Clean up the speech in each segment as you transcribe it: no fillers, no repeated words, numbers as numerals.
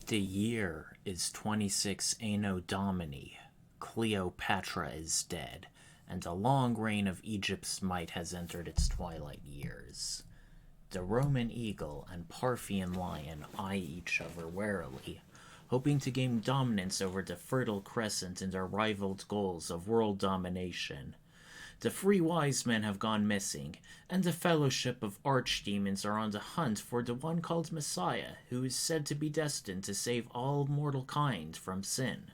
The year is 26 Anno Domini. Cleopatra is dead, and a long reign of Egypt's might has entered its twilight years. The Roman eagle and Parthian lion eye each other warily, hoping to gain dominance over the Fertile Crescent in their rivaled goals of world domination. The three wise men have gone missing, and the fellowship of archdemons are on the hunt for the one called Messiah, who is said to be destined to save all mortal kind from sin.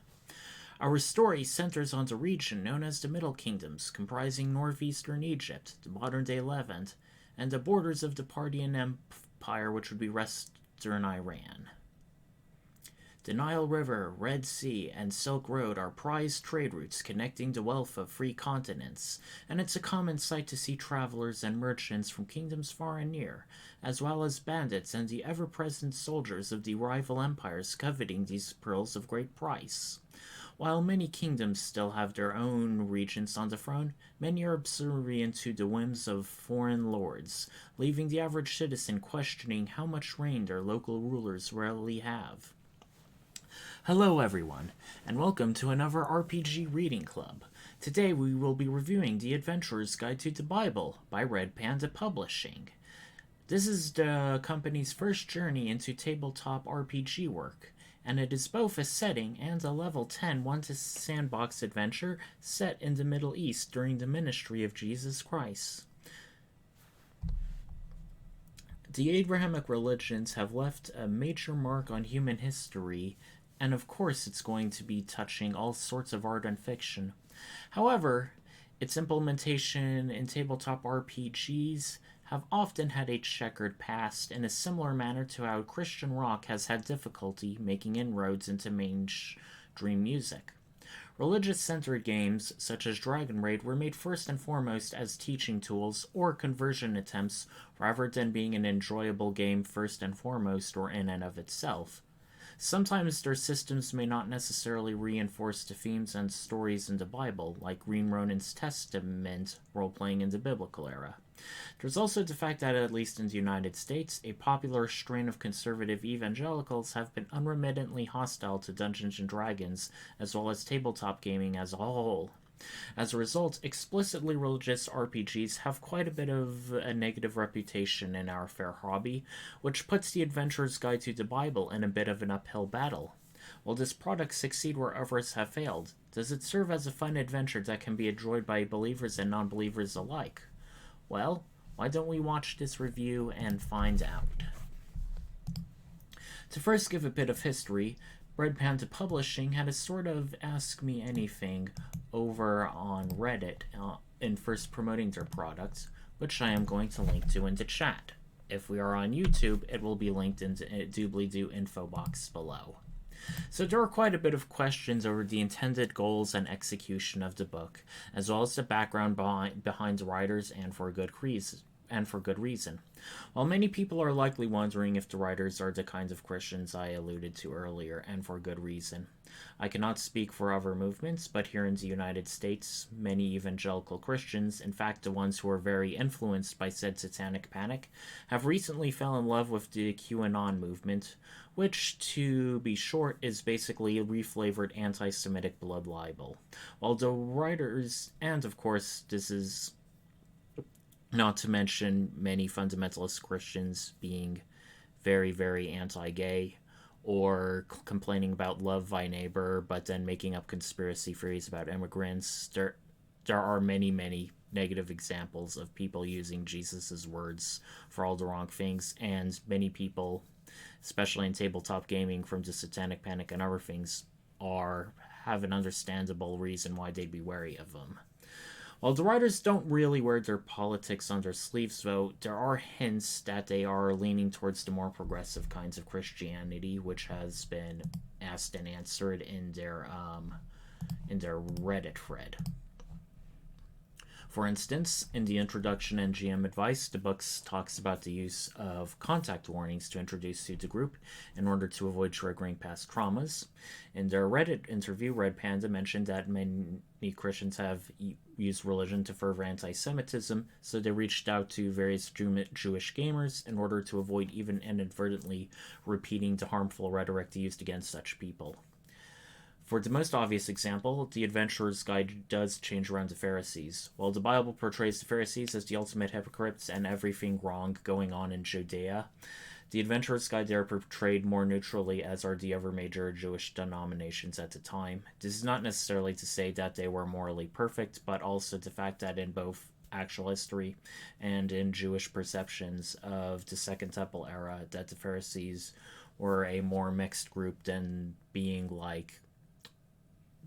Our story centers on the region known as the Middle Kingdoms, comprising northeastern Egypt, the modern-day Levant, and the borders of the Parthian Empire, which would be western Iran. The Nile River, Red Sea, and Silk Road are prized trade routes connecting the wealth of free continents, and it's a common sight to see travelers and merchants from kingdoms far and near, as well as bandits and the ever-present soldiers of the rival empires coveting these pearls of great price. While many kingdoms still have their own regents on the throne, many are subservient to the whims of foreign lords, leaving the average citizen questioning how much reign their local rulers really have. Hello everyone, and welcome to another RPG Reading Club. Today we will be reviewing The Adventurer's Guide to the Bible by Red Panda Publishing. This is the company's first journey into tabletop RPG work, and it is both a setting and a level 10 one-to-sandbox adventure set in the Middle East during the ministry of Jesus Christ. The Abrahamic religions have left a major mark on human history, and of course it's going to be touching all sorts of art and fiction. However, its implementation in tabletop RPGs have often had a checkered past in a similar manner to how Christian rock has had difficulty making inroads into mainstream music. Religious-centered games, such as Dragon Raid, were made first and foremost as teaching tools or conversion attempts rather than being an enjoyable game first and foremost or in and of itself. Sometimes their systems may not necessarily reinforce the themes and stories in the Bible, like Green Ronin's Testament role-playing in the biblical era. There's also the fact that, at least in the United States, a popular strain of conservative evangelicals have been unremittently hostile to Dungeons & Dragons, as well as tabletop gaming as a whole. As a result, explicitly religious RPGs have quite a bit of a negative reputation in our fair hobby, which puts The Adventurer's Guide to the Bible in a bit of an uphill battle. Will this product succeed where others have failed? Does it serve as a fun adventure that can be enjoyed by believers and non-believers alike? Well, why don't we watch this review and find out? To first give a bit of history, Red Panda Publishing had a sort of Ask Me Anything over on Reddit in first promoting their products, which I am going to link to in the chat. If we are on YouTube, it will be linked in the doobly-doo info box below. So there are quite a bit of questions over the intended goals and execution of the book, as well as the background behind the writers, and for good reason. While many people are likely wondering if the writers are the kinds of Christians I alluded to earlier, and for good reason. I cannot speak for other movements, but here in the United States, many evangelical Christians, in fact the ones who are very influenced by said satanic panic, have recently fell in love with the QAnon movement, which, to be short, is basically a reflavored anti-Semitic blood libel. While the writers, and of course this is not to mention many fundamentalist Christians being very, very anti-gay, or complaining about love thy neighbor, but then making up conspiracy theories about immigrants. There are many, many negative examples of people using Jesus' words for all the wrong things, and many people, especially in tabletop gaming from the satanic panic and other things, have an understandable reason why they'd be wary of them. While the writers don't really wear their politics on their sleeves, though, there are hints that they are leaning towards the more progressive kinds of Christianity, which has been asked and answered in their Reddit thread. For instance, in the introduction and GM advice, the book talks about the use of contact warnings to introduce you to the group in order to avoid triggering past traumas. In their Reddit interview, Red Panda mentioned that many Christians have use religion to further anti-Semitism, so they reached out to various Jewish gamers in order to avoid even inadvertently repeating the harmful rhetoric used against such people. For the most obvious example, the Adventurer's Guide does change around the Pharisees. While the Bible portrays the Pharisees as the ultimate hypocrites and everything wrong going on in Judea, the Adventurer's Guide there portrayed more neutrally, as are the other major Jewish denominations at the time. This is not necessarily to say that they were morally perfect, but also the fact that in both actual history and in Jewish perceptions of the Second Temple era, that the Pharisees were a more mixed group than being like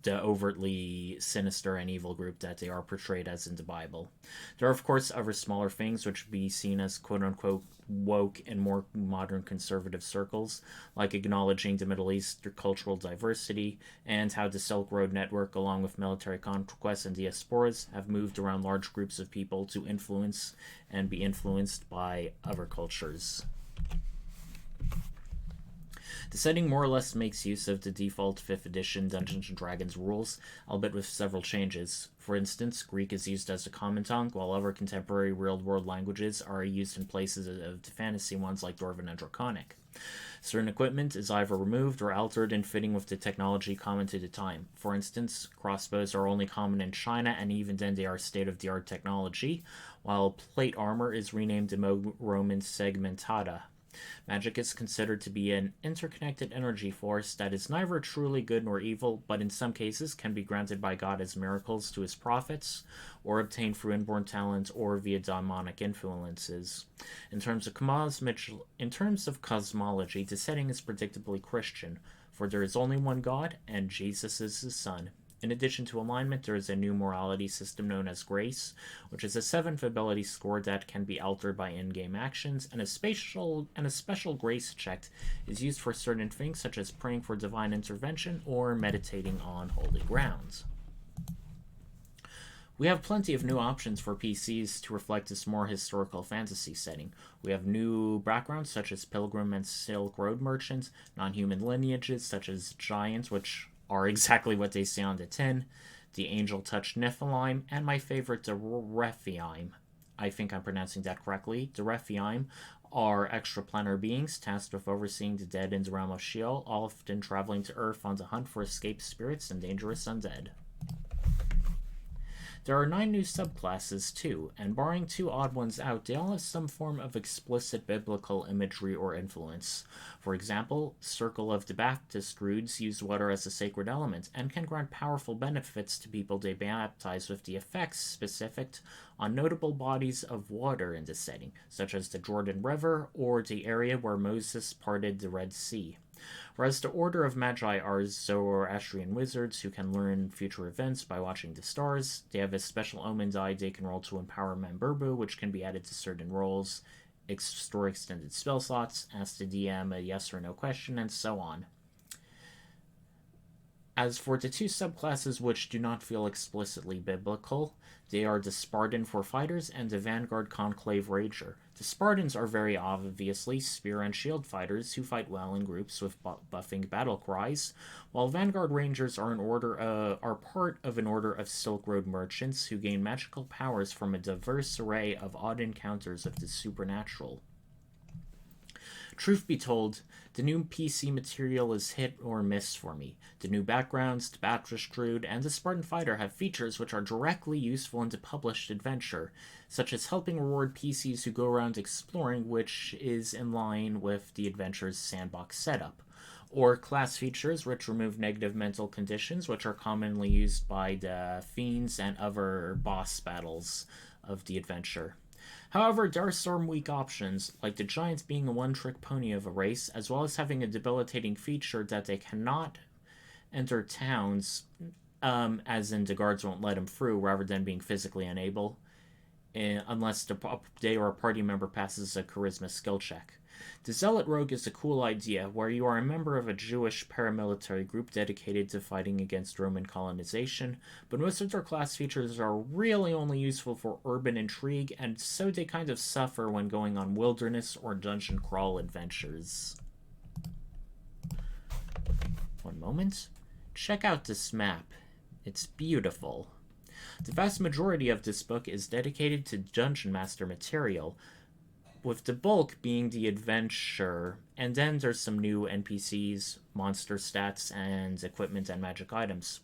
the overtly sinister and evil group that they are portrayed as in the Bible. There are, of course, other smaller things which would be seen as quote-unquote woke in more modern conservative circles, like acknowledging the Middle East cultural diversity and how the Silk Road network, along with military conquests and diasporas, have moved around large groups of people to influence and be influenced by other cultures. The setting more or less makes use of the default 5th edition Dungeons & Dragons rules, albeit with several changes. For instance, Greek is used as a common tongue, while other contemporary real-world languages are used in places of the fantasy ones like Dwarven and Draconic. Certain equipment is either removed or altered in fitting with the technology common to the time. For instance, crossbows are only common in China, and even then they are state-of-the-art technology, while plate armor is renamed Roman segmentata. Magic is considered to be an interconnected energy force that is neither truly good nor evil, but in some cases can be granted by God as miracles to his prophets, or obtained through inborn talent or via demonic influences. In terms of cosmology, the setting is predictably Christian, for there is only one God, and Jesus is his Son. In addition to alignment, there is a new morality system known as Grace, which is a 7th ability score that can be altered by in-game actions, and a special Grace check is used for certain things such as praying for divine intervention or meditating on holy grounds. We have plenty of new options for PCs to reflect this more historical fantasy setting. We have new backgrounds such as Pilgrim and Silk Road merchants, non-human lineages such as giants, which are exactly what they say on the tin, the angel-touched Nephilim, and my favorite, the Rephaim. I think I'm pronouncing that correctly. The Rephaim are extraplanar beings tasked with overseeing the dead in the realm of Sheol, often traveling to Earth on the hunt for escaped spirits and dangerous undead. There are 9 new subclasses, too, and barring 2 odd ones out, they all have some form of explicit biblical imagery or influence. For example, Circle of the Baptist Druids use water as a sacred element, and can grant powerful benefits to people they baptize with the effects specific on notable bodies of water in the setting, such as the Jordan River or the area where Moses parted the Red Sea. Whereas the Order of Magi are Zoroastrian wizards who can learn future events by watching the stars. They have a special omen die they can roll to empower Mamburbu, which can be added to certain rolls, store extended spell slots, ask the DM a yes or no question, and so on. As for the 2 subclasses which do not feel explicitly biblical, they are the Spartan for fighters and the Vanguard Conclave Rager. The Spartans are very obviously spear and shield fighters who fight well in groups with buffing battle cries, while Vanguard Rangers are part of an order of Silk Road merchants who gain magical powers from a diverse array of odd encounters of the supernatural. Truth be told, the new PC material is hit or miss for me. The new backgrounds, the Baptist Druid, and the Spartan Fighter have features which are directly useful in the published adventure, such as helping reward PCs who go around exploring, which is in line with the adventure's sandbox setup, or class features which remove negative mental conditions, which are commonly used by the fiends and other boss battles of the adventure. However, there are some weak options, like the Giants being a one-trick pony of a race, as well as having a debilitating feature that they cannot enter towns, as in the guards won't let them through, rather than being physically unable, unless they or a party member passes a charisma skill check. The Zealot Rogue is a cool idea, where you are a member of a Jewish paramilitary group dedicated to fighting against Roman colonization, but most of their class features are really only useful for urban intrigue, and so they kind of suffer when going on wilderness or dungeon crawl adventures. One moment. Check out this map. It's beautiful. The vast majority of this book is dedicated to Dungeon Master material, with the bulk being the adventure, and then there's some new NPCs, monster stats, and equipment and magic items.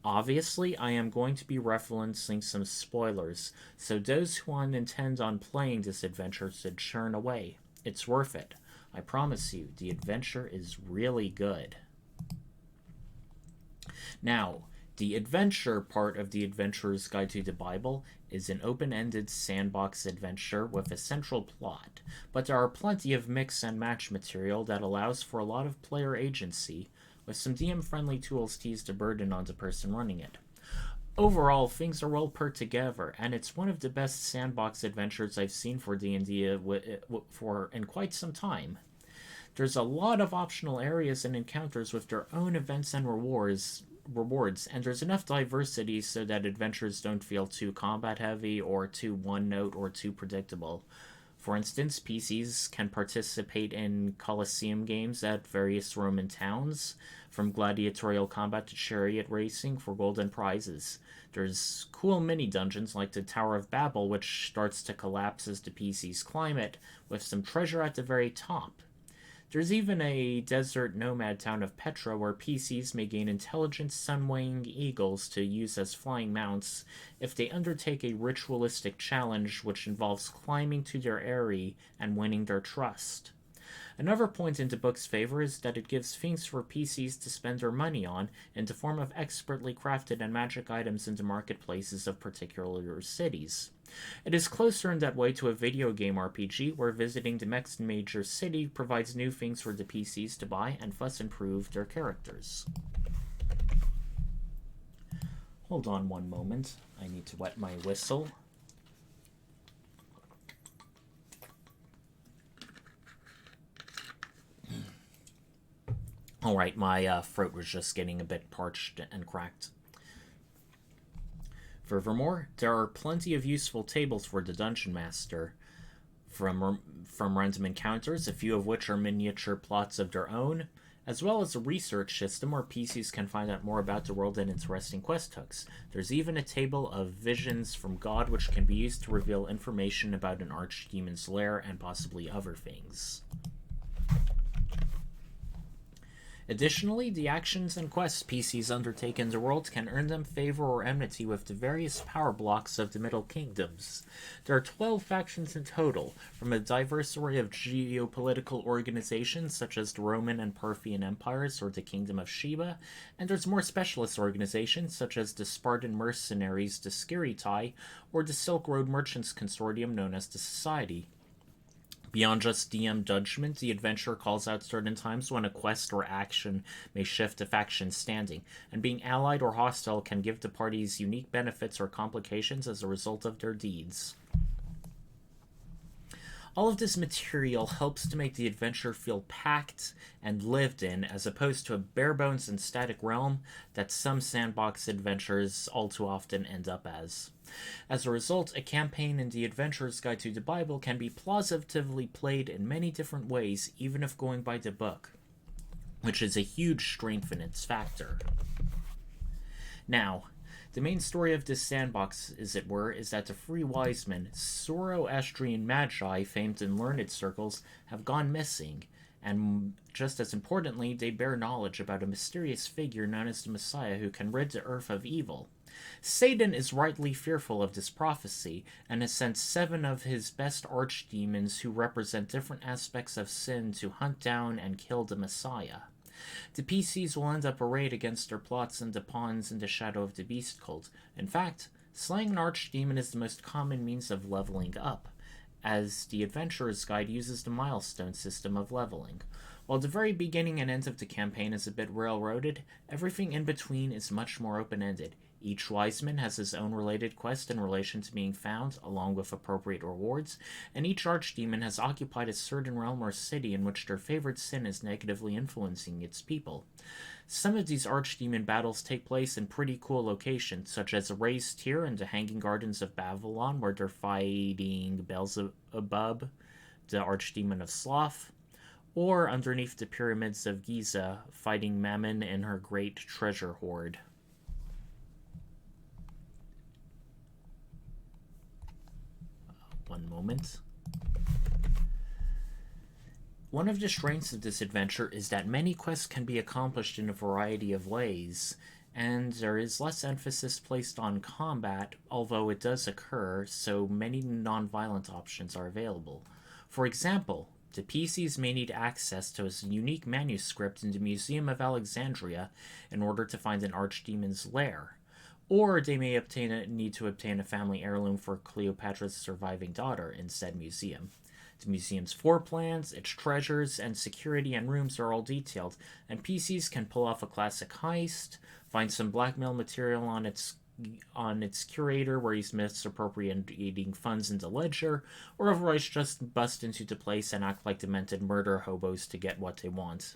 Obviously, I am going to be referencing some spoilers, so those who intend on playing this adventure should churn away. It's worth it. I promise you, the adventure is really good. Now, the adventure part of the Adventurer's Guide to the Bible is an open-ended sandbox adventure with a central plot, but there are plenty of mix and match material that allows for a lot of player agency, with some DM-friendly tools to ease the burden on the person running it. Overall, things are well put together, and it's one of the best sandbox adventures I've seen for D&D for in quite some time. There's a lot of optional areas and encounters with their own events and rewards, and there's enough diversity so that adventures don't feel too combat heavy or too one note or too predictable. For instance, PCs can participate in Colosseum games at various Roman towns, from gladiatorial combat to chariot racing for golden prizes. There's cool mini-dungeons like the Tower of Babel, which starts to collapse as the PCs climb it, with some treasure at the very top. There's even a desert nomad town of Petra where PCs may gain intelligent sun-weighing eagles to use as flying mounts if they undertake a ritualistic challenge which involves climbing to their eyrie and winning their trust. Another point in the book's favor is that it gives things for PCs to spend their money on in the form of expertly crafted and magic items in the marketplaces of particular cities. It is closer in that way to a video game RPG, where visiting the next major city provides new things for the PCs to buy and thus improve their characters. Hold on one moment. I need to wet my whistle. Alright, my throat was just getting a bit parched and cracked. Furthermore, there are plenty of useful tables for the Dungeon Master, from random encounters, a few of which are miniature plots of their own, as well as a research system where PCs can find out more about the world and interesting quest hooks. There's even a table of visions from God which can be used to reveal information about an archdemon's lair and possibly other things. Additionally, the actions and quests PCs undertake in the world can earn them favor or enmity with the various power blocks of the Middle Kingdoms. There are 12 factions in total, from a diverse array of geopolitical organizations such as the Roman and Parthian empires or the Kingdom of Sheba, and there's more specialist organizations such as the Spartan mercenaries, the Skiritai, or the Silk Road Merchants Consortium known as the Society. Beyond just DM judgment, the adventurer calls out certain times when a quest or action may shift a faction's standing, and being allied or hostile can give the parties unique benefits or complications as a result of their deeds. All of this material helps to make the adventure feel packed and lived in, as opposed to a bare-bones and static realm that some sandbox adventures all too often end up as. As a result, a campaign in the Adventurer's Guide to the Bible can be plausibly played in many different ways, even if going by the book, which is a huge strength in its factor. Now, the main story of this sandbox, as it were, is that the three wise men, Zoroastrian magi famed in learned circles, have gone missing, and just as importantly, they bear knowledge about a mysterious figure known as the Messiah who can rid the earth of evil. Satan is rightly fearful of this prophecy, and has sent 7 of his best archdemons who represent different aspects of sin to hunt down and kill the Messiah. The PCs will end up arrayed against their plots and the pawns in the shadow of the beast cult. In fact, slaying an archdemon is the most common means of leveling up, as the Adventurer's Guide uses the milestone system of leveling. While the very beginning and end of the campaign is a bit railroaded, everything in between is much more open-ended. Each wiseman has his own related quest in relation to being found, along with appropriate rewards, and each archdemon has occupied a certain realm or city in which their favorite sin is negatively influencing its people. Some of these archdemon battles take place in pretty cool locations, such as a raised tier in the Hanging Gardens of Babylon, where they're fighting Beelzebub, the archdemon of sloth, or underneath the pyramids of Giza, fighting Mammon and her great treasure hoard. One moment. One of the strengths of this adventure is that many quests can be accomplished in a variety of ways, and there is less emphasis placed on combat, although it does occur, so many non-violent options are available. For example, the PCs may need access to a unique manuscript in the Museum of Alexandria in order to find an archdemon's lair, or they may need to obtain a family heirloom for Cleopatra's surviving daughter in said museum. The museum's floor plans, its treasures, and security and rooms are all detailed, and PCs can pull off a classic heist, find some blackmail material on its curator where he's misappropriating funds in the ledger, or otherwise just bust into the place and act like demented murder hobos to get what they want.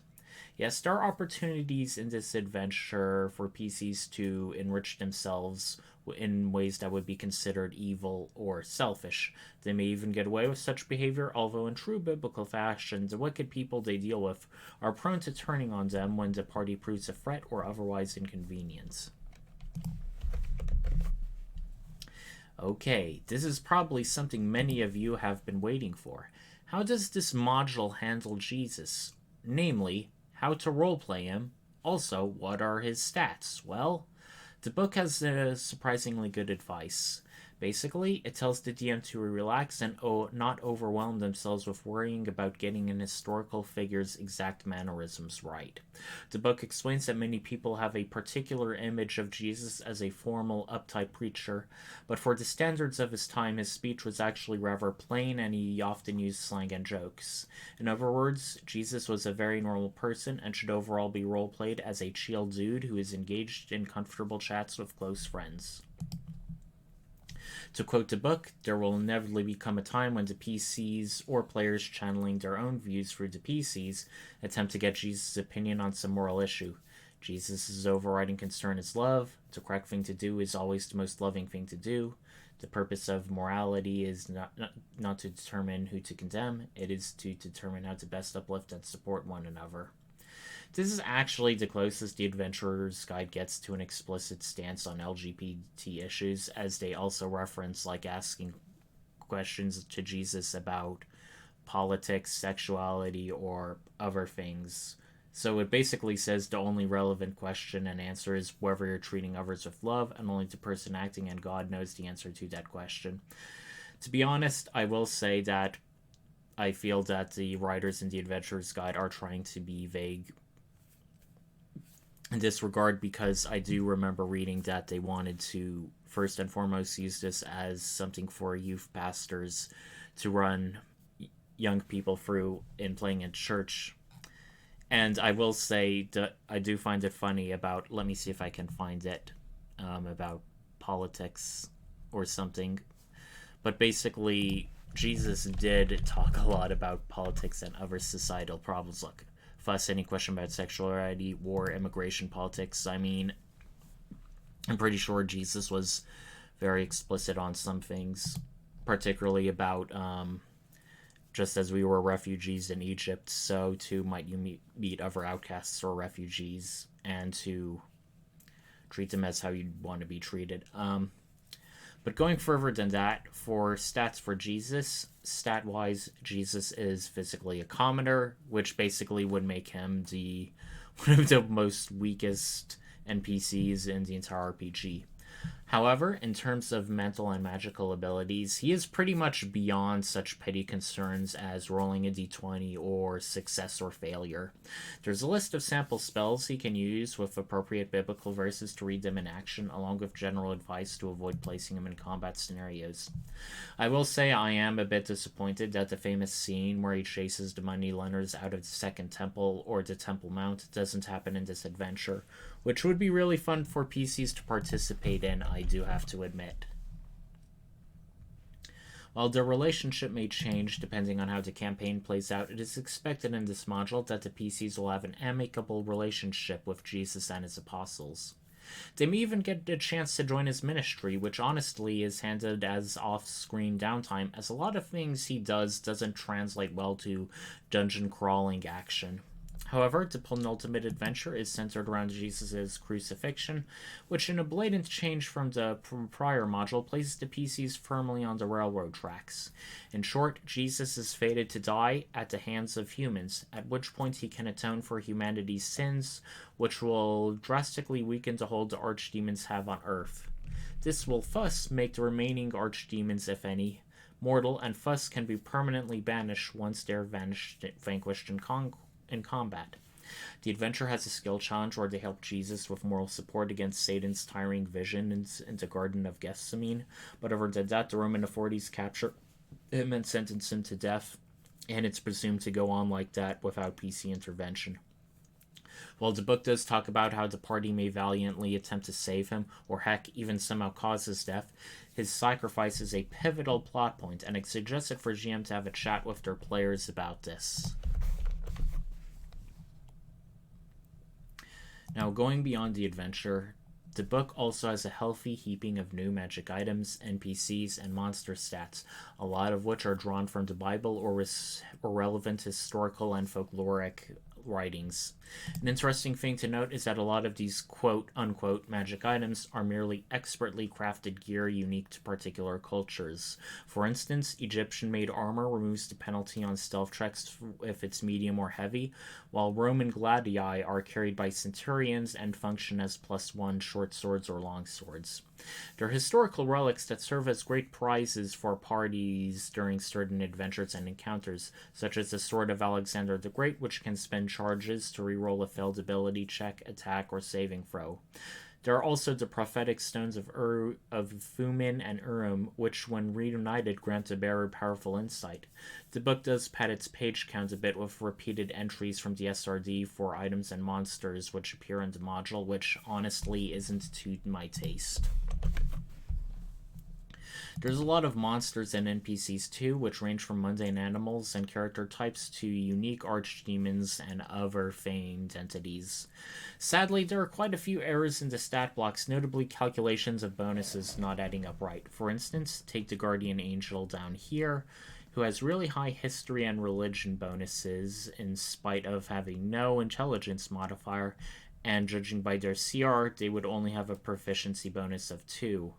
Yes, there are opportunities in this adventure for PCs to enrich themselves in ways that would be considered evil or selfish. They may even get away with such behavior, although in true biblical fashion, the wicked people they deal with are prone to turning on them when the party proves a threat or otherwise inconvenience. Okay, this is probably something many of you have been waiting for. How does this module handle Jesus? Namely, how to roleplay him. Also, what are his stats? Well, the book has surprisingly good advice. Basically, it tells the DM to relax and not overwhelm themselves with worrying about getting an historical figure's exact mannerisms right. The book explains that many people have a particular image of Jesus as a formal, uptight preacher, but for the standards of his time, his speech was actually rather plain and he often used slang and jokes. In other words, Jesus was a very normal person and should overall be role-played as a chill dude who is engaged in comfortable chats with close friends. To quote the book, there will inevitably become a time when the PCs or players channeling their own views through the PCs attempt to get Jesus' opinion on some moral issue. Jesus' overriding concern is love. The correct thing to do is always the most loving thing to do. The purpose of morality is not to determine who to condemn, it is to determine how to best uplift and support one another. This is actually the closest the Adventurer's Guide gets to an explicit stance on LGBT issues, as they also reference asking questions to Jesus about politics, sexuality, or other things. So it basically says the only relevant question and answer is whether you're treating others with love, and only the person acting and God knows the answer to that question. To be honest, I will say that I feel that the writers in the Adventurer's Guide are trying to be vague in this regard, because I do remember reading that they wanted to first and foremost use this as something for youth pastors to run young people through in playing in church. And I will say that I do find it funny about, let me see if I can find it, about politics or something. But basically, Jesus did talk a lot about politics and other societal problems. Look, fuss, any question about sexuality, war, immigration, politics. I mean, I'm pretty sure Jesus was very explicit on some things, particularly about just as we were refugees in Egypt, so too might you meet other outcasts or refugees, and to treat them as how you'd want to be treated. But going further than that, for stats for Jesus, stat-wise, Jesus is physically a commoner, which basically would make him one of the most weakest NPCs in the entire RPG. However, in terms of mental and magical abilities, he is pretty much beyond such petty concerns as rolling a d20 or success or failure. There's a list of sample spells he can use with appropriate biblical verses to read them in action, along with general advice to avoid placing him in combat scenarios. I will say I am a bit disappointed that the famous scene where he chases the moneylenders out of the Second Temple or the Temple Mount doesn't happen in this adventure, which would be really fun for PCs to participate in, I do have to admit. While their relationship may change depending on how the campaign plays out, it is expected in this module that the PCs will have an amicable relationship with Jesus and his apostles. They may even get a chance to join his ministry, which honestly is handled as off-screen downtime, as a lot of things he does doesn't translate well to dungeon crawling action. However, the penultimate adventure is centered around Jesus' crucifixion, which, in a blatant change from the prior module, places the PCs firmly on the railroad tracks. In short, Jesus is fated to die at the hands of humans, at which point he can atone for humanity's sins, which will drastically weaken the hold the archdemons have on Earth. This will thus make the remaining archdemons, if any, mortal, and thus can be permanently banished once they're vanquished in combat. The adventure has a skill challenge where they help Jesus with moral support against Satan's tiring vision in the Garden of Gethsemane, but over that, the Roman authorities capture him and sentence him to death, and it's presumed to go on like that without PC intervention. While the book does talk about how the party may valiantly attempt to save him, or heck, even somehow cause his death, his sacrifice is a pivotal plot point, and it suggested for GM to have a chat with their players about this. Now, going beyond the adventure, the book also has a healthy heaping of new magic items, NPCs, and monster stats, a lot of which are drawn from the Bible or relevant historical and folkloric writings. An interesting thing to note is that a lot of these quote-unquote magic items are merely expertly crafted gear unique to particular cultures. For instance, Egyptian-made armor removes the penalty on stealth checks if it's medium or heavy, while Roman gladii are carried by centurions and function as +1 short swords or long swords. They're historical relics that serve as great prizes for parties during certain adventures and encounters, such as the Sword of Alexander the Great, which can spend charges to reroll a failed ability check, attack, or saving throw. There are also the prophetic stones of Thumin and Urim, which, when reunited, grant the bearer powerful insight. The book does pad its page count a bit with repeated entries from the SRD for items and monsters which appear in the module, which honestly isn't to my taste. There's a lot of monsters and NPCs too, which range from mundane animals and character types to unique archdemons and other famed entities. Sadly, there are quite a few errors in the stat blocks, notably calculations of bonuses not adding up right. For instance, take the Guardian Angel down here, who has really high history and religion bonuses in spite of having no intelligence modifier, and judging by their CR, they would only have a proficiency bonus of 2.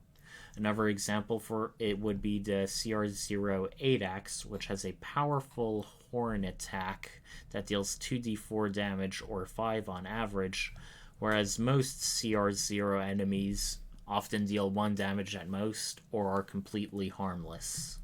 Another example for it would be the CR08 axe, which has a powerful horn attack that deals 2d4 damage or 5 on average, whereas most CR0 enemies often deal 1 damage at most or are completely harmless.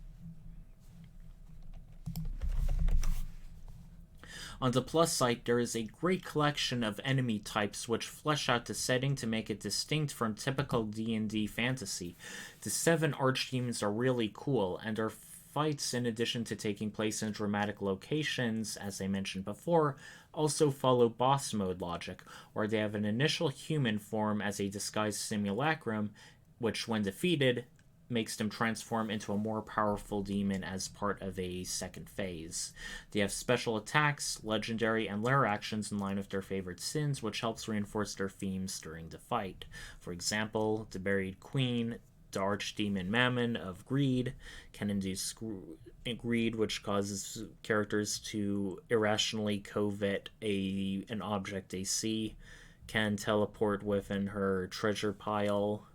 On the plus side, there is a great collection of enemy types which flesh out the setting to make it distinct from typical D&D fantasy. The 7 archdemons are really cool, and their fights, in addition to taking place in dramatic locations, as I mentioned before, also follow boss mode logic, where they have an initial human form as a disguised simulacrum, which, when defeated, makes them transform into a more powerful demon as part of a second phase. They have special attacks, legendary, and lair actions in line with their favorite sins, which helps reinforce their themes during the fight. For example, the Buried Queen, the Archdemon Mammon of Greed, can induce greed, which causes characters to irrationally covet an object they see, can teleport within her treasure pile,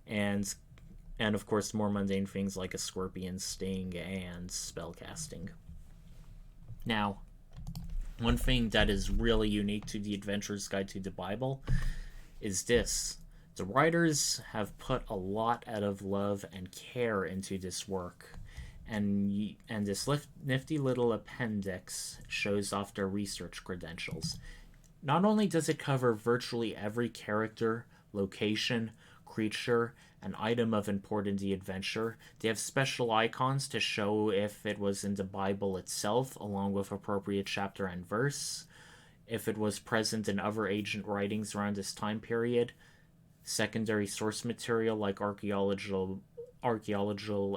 and of course more mundane things like a scorpion sting and spellcasting. Now, one thing that is really unique to the Adventurer's Guide to the Bible is this. The writers have put a lot out of love and care into this work, and this nifty little appendix shows off their research credentials. Not only does it cover virtually every character, location, creature, an item of importance in the adventure, they have special icons to show if it was in the Bible itself, along with appropriate chapter and verse, if it was present in other ancient writings around this time period, secondary source material like archaeological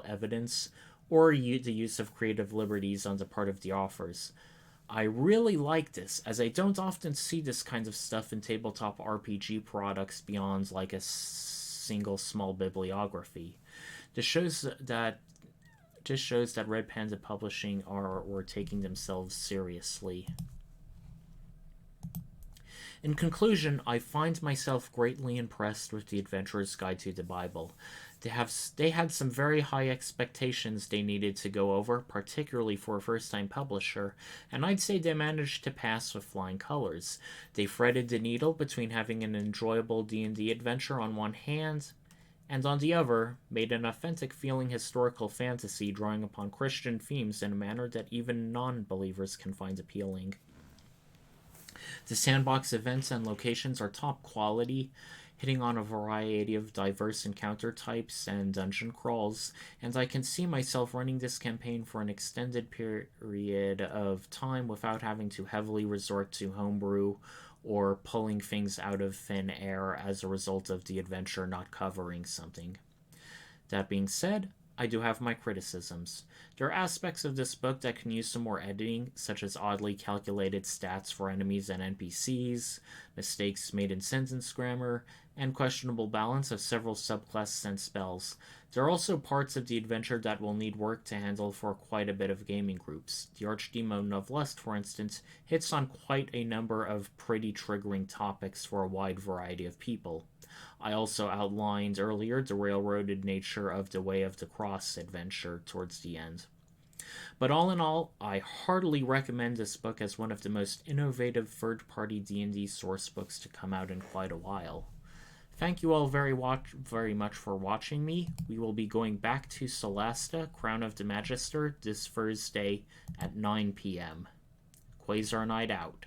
evidence, or the use of creative liberties on the part of the authors. I really like this, as I don't often see this kind of stuff in tabletop RPG products beyond like a single small bibliography. This shows that Red Panda Publishing were taking themselves seriously. In conclusion, I find myself greatly impressed with the Adventurer's Guide to the Bible. They had some very high expectations they needed to go over, particularly for a first-time publisher, and I'd say they managed to pass with flying colors. They threaded the needle between having an enjoyable D&D adventure on one hand, and on the other, made an authentic feeling historical fantasy drawing upon Christian themes in a manner that even non-believers can find appealing. The sandbox events and locations are top quality, hitting on a variety of diverse encounter types and dungeon crawls, and I can see myself running this campaign for an extended period of time without having to heavily resort to homebrew or pulling things out of thin air as a result of the adventure not covering something. That being said, I do have my criticisms. There are aspects of this book that can use some more editing, such as oddly calculated stats for enemies and NPCs, mistakes made in sentence grammar, and questionable balance of several subclasses and spells. There are also parts of the adventure that will need work to handle for quite a bit of gaming groups. The Archdemon of Lust, for instance, hits on quite a number of pretty triggering topics for a wide variety of people. I also outlined earlier the railroaded nature of the Way of the Cross adventure towards the end. But all in all, I heartily recommend this book as one of the most innovative third-party D&D source books to come out in quite a while. Thank you all very much for watching me. We will be going back to Solasta, Crown of the Magister, this Thursday at 9 p.m. Quasar Night out.